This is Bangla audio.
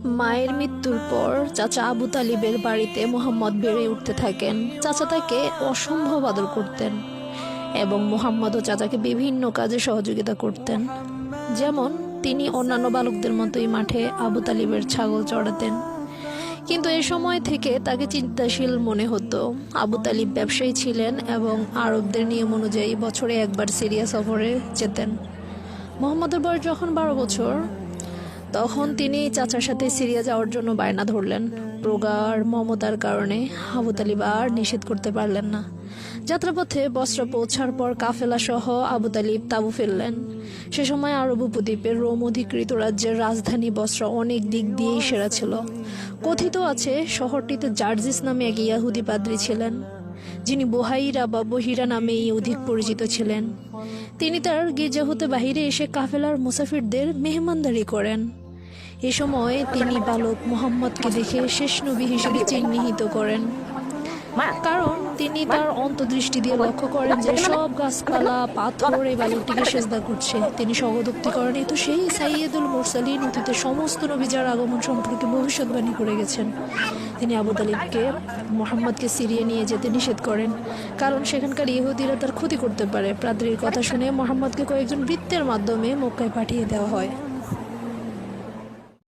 মায়ের মৃত্যুর পর চাচা আবু তালিবের বাড়িতে মুহাম্মদ বেড়ে উঠতে থাকেন। চাচা তাকে অসম্ভব আদর করতেন এবং মুহাম্মদ ও চাচাকে বিভিন্ন কাজে সহযোগিতা করতেন। যেমন তিনি অন্যান্য বালকদের মতোই মাঠে আবু তালিবের ছাগল চড়াতেন। কিন্তু এ সময় থেকে তাকে চিন্তাশীল মনে হতো। আবু তালিব ব্যবসায়ী ছিলেন এবং আরবদের নিয়ম অনুযায়ী বছরে একবার সিরিয়া সফরে যেতেন। মুহাম্মদের বয়স যখন 12 বছর, তখন তিনি চাচার সাথে সিরিয়া যাওয়ার জন্য বায়না ধরলেন। প্রগাঢ় মমতার কারণে আবু তালিব আর নিষেধ করতে পারলেন না। যাত্রাপথে বসরা পৌঁছার পর কাফেলা সহ আবু তালিব তাঁবু ফেললেন। সে সময় আরব উপদ্বীপের রোম অধিকৃত রাজ্যের রাজধানী বসরা অনেক দিক দিয়েই সেরা ছিল। কথিত আছে শহরটিতে জার্জিস নামে এক ইয়াহুদি পাদ্রী ছিলেন, যিনি বহাইরা বা বহিরা নামেই অধিক পরিচিত ছিলেন। তিনি তার গির্জা হতে বাহিরে এসে কাফেলার মুসাফিরদের মেহমানদারি করেন। এ সময় তিনি বালক মুহাম্মদকে দেখে শেষ নবী হিসেবে চিহ্নিত করেন, কারণ তিনি তার অন্তর্দৃষ্টি দিয়ে লক্ষ্য করেন যে সব গাছপালা পাথর এই বালকটিকে সেজদা করছে। তিনি স্বগতোক্তি করেন, এ তো সেই সাইয়্যিদুল মুরসালিন, অতীতে সমস্ত নবী যার আগমন সম্পর্কে ভবিষ্যৎবাণী করে গেছেন। তিনি আবু তালিবকে মুহাম্মদকে সিরিয়া নিয়ে যেতে নিষেধ করেন, কারণ সেখানকার ইহুদিরা তার ক্ষতি করতে পারে। পাদ্রীর কথা শুনে মুহাম্মদকে কয়েকজন ভৃত্যের মাধ্যমে মক্কায় পাঠিয়ে দেওয়া হয়।